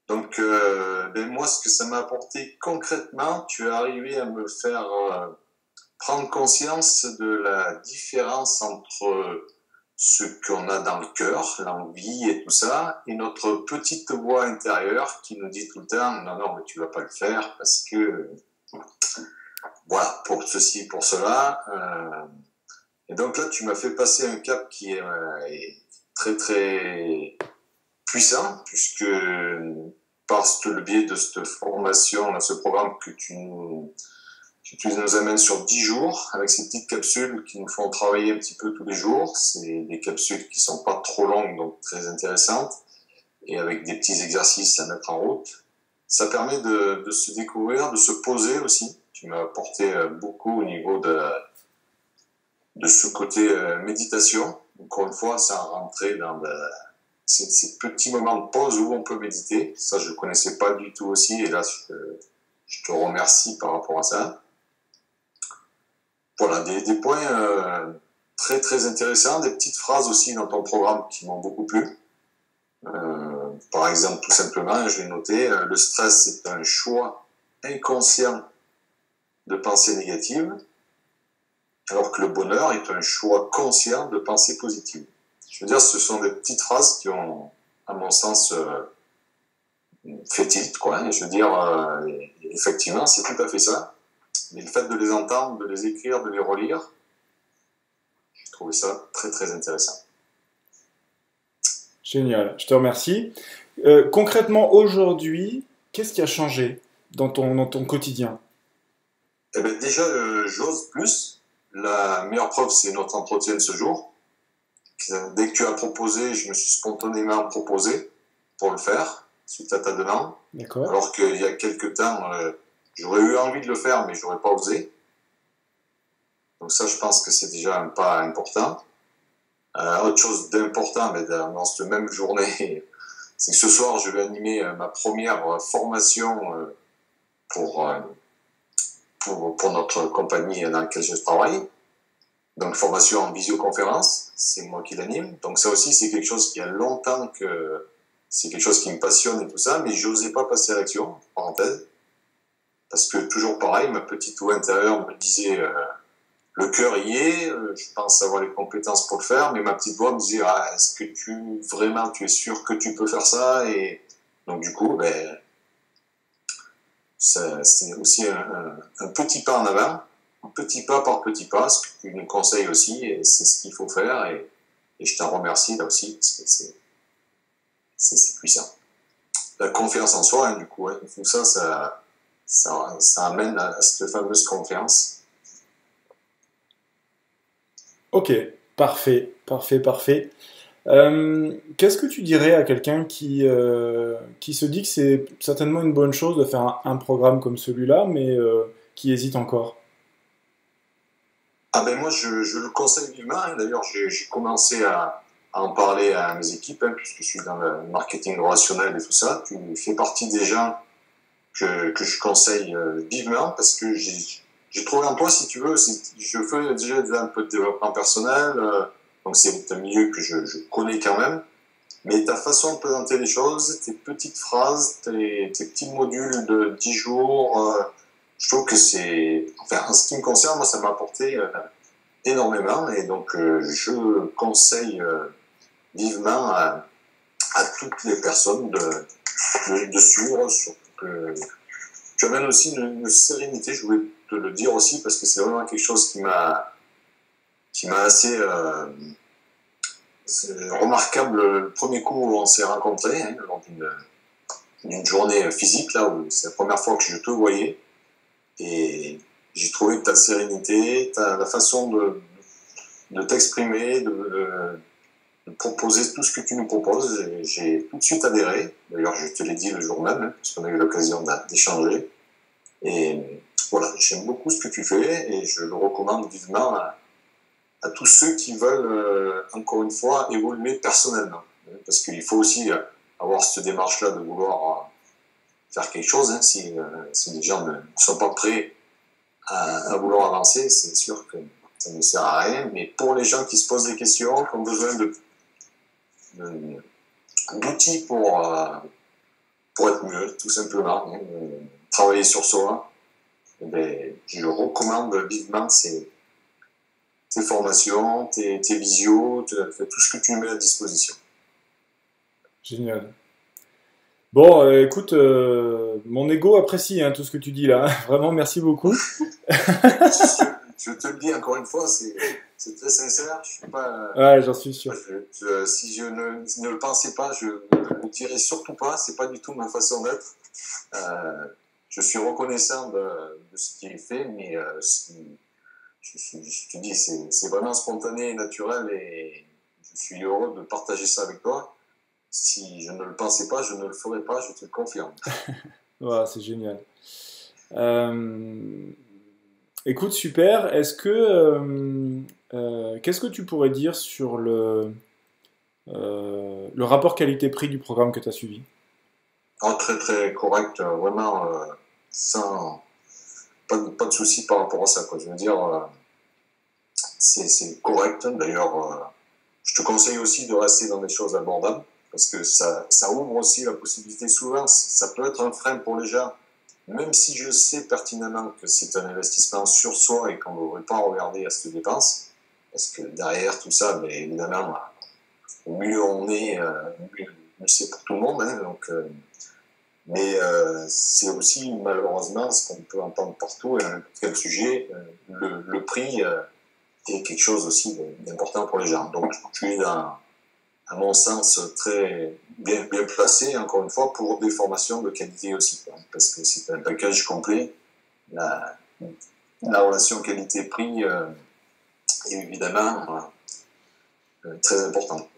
Donc, moi, ce que ça m'a apporté concrètement, tu es arrivé à me faire prendre conscience de la différence entre ce qu'on a dans le cœur, l'envie et tout ça, et notre petite voix intérieure qui nous dit tout le temps, non, non, mais tu vas pas le faire parce que, voilà, pour ceci, pour cela. Et donc là, tu m'as fait passer un cap qui est très, très puissant, puisque par le biais de cette formation, de ce programme que tu nous amènes sur 10 jours, avec ces petites capsules qui nous font travailler un petit peu tous les jours. C'est des capsules qui sont pas trop longues, donc très intéressantes, et avec des petits exercices à mettre en route. Ça permet de se découvrir, de se poser aussi. Tu m'as apporté beaucoup au niveau de ce côté méditation. Encore une fois, ça rentrait dans ces petits moments de pause où on peut méditer. Ça, je ne connaissais pas du tout aussi, et là, je te remercie par rapport à ça. Voilà, des points très très intéressants, des petites phrases aussi dans ton programme qui m'ont beaucoup plu. Par exemple, tout simplement, je vais noter, le stress est un choix inconscient de pensée négative, alors que le bonheur est un choix conscient de pensée positive. Je veux dire, ce sont des petites phrases qui ont, à mon sens, fait tilt, quoi. Et je veux dire, effectivement, c'est tout à fait ça. Mais le fait de les entendre, de les écrire, de les relire, j'ai trouvé ça très très intéressant. Génial, je te remercie. Concrètement, aujourd'hui, qu'est-ce qui a changé dans ton quotidien? Eh bien, déjà, j'ose plus. La meilleure preuve, c'est notre entretien de ce jour. Dès que tu as proposé, je me suis spontanément proposé pour le faire, suite à ta demande. D'accord. Alors qu'il y a quelques temps, j'aurais eu envie de le faire, mais je n'aurais pas osé. Donc ça, je pense que c'est déjà un pas important. Autre chose d'important, mais dans cette même journée, c'est que ce soir, je vais animer ma première formation pour, euh, pour notre compagnie dans laquelle je travaille. Donc, formation en visioconférence, c'est moi qui l'anime. Donc, ça aussi, c'est quelque chose qui a longtemps que c'est quelque chose qui me passionne et tout ça, mais je n'osais pas passer à l'action, parenthèse, parce que toujours pareil, ma petite voix intérieure me disait le cœur y est, je pense avoir les compétences pour le faire, mais ma petite voix me disait ah, est-ce que tu es sûr que tu peux faire ça? Et donc, du coup, ben, c'est aussi un petit pas en avant, petit pas par petit pas, ce que tu nous conseilles aussi, et c'est ce qu'il faut faire, et je t'en remercie là aussi, parce que c'est puissant. La confiance en soi, hein, du coup, hein, tout ça, ça amène à cette fameuse confiance. Ok, parfait, parfait, parfait. Qu'est-ce que tu dirais à quelqu'un qui se dit que c'est certainement une bonne chose de faire un programme comme celui-là, mais qui hésite encore? Ah ben moi, je le conseille vivement, hein. D'ailleurs, j'ai commencé à en parler à mes équipes, hein, puisque je suis dans le marketing relationnel et tout ça. Tu fais partie des gens que je conseille vivement parce que j'ai trouvé en toi, si tu veux, je fais déjà un peu de développement personnel, donc c'est un milieu que je connais quand même, mais ta façon de présenter les choses, tes petites phrases, tes petits modules de 10 jours, je trouve que c'est, enfin, en ce qui me concerne, moi, ça m'a apporté énormément, et donc je conseille vivement à toutes les personnes de suivre, surtout que tu amènes aussi une sérénité, je voulais te le dire aussi, parce que c'est vraiment quelque chose qui m'a assez remarquable le premier coup où on s'est rencontrés, hein, lors d'une journée physique, là, où c'est la première fois que je te voyais, et j'ai trouvé que ta sérénité, la façon de t'exprimer, de proposer tout ce que tu nous proposes, j'ai tout de suite adhéré. D'ailleurs, je te l'ai dit le jour même, hein, parce qu'on a eu l'occasion d'échanger. Et voilà, j'aime beaucoup ce que tu fais et je le recommande vivement à tous ceux qui veulent, encore une fois, évoluer personnellement. Parce qu'il faut aussi avoir cette démarche-là de vouloir faire quelque chose. Hein, si les gens ne sont pas prêts à vouloir avancer, c'est sûr que ça ne sert à rien. Mais pour les gens qui se posent des questions, qui ont besoin d'outils pour être mieux, tout simplement. Travailler sur soi, je recommande vivement ces formations, tes visios, tout ce que tu mets à disposition. Génial. Bon, écoute, mon ego apprécie tout ce que tu dis là. Vraiment, merci beaucoup. Je te le dis encore une fois, c'est très sincère. Je suis pas, Ouais, j'en suis sûr. si je ne le pensais pas, je ne le dirais surtout pas. C'est pas du tout ma façon d'être. Je suis reconnaissant de ce qui est fait, mais je te dis, c'est vraiment spontané et naturel, et je suis heureux de partager ça avec toi. Si je ne le pensais pas, je ne le ferais pas, je te le confirme. Ouais, c'est génial. Euh, Écoute, super. Qu'est-ce que tu pourrais dire sur le rapport qualité-prix du programme que tu as suivi? Très très correct, vraiment, sans, pas de souci par rapport à ça, quoi. Je veux dire, c'est correct. D'ailleurs, je te conseille aussi de rester dans des choses abordables, parce que ça ouvre aussi la possibilité. Souvent, ça peut être un frein pour les gens, même si je sais pertinemment que c'est un investissement sur soi et qu'on ne devrait pas regarder à cette dépense, parce que derrière tout ça, mais évidemment, mieux on est, mieux c'est pour tout le monde. Donc, mais c'est aussi malheureusement ce qu'on peut entendre partout et à n'importe quel sujet, le prix est quelque chose aussi d'important pour les gens. Donc tu es à mon sens très bien placé, encore une fois, pour des formations de qualité aussi, quoi, parce que c'est un package complet. La, la relation qualité-prix est évidemment très importante.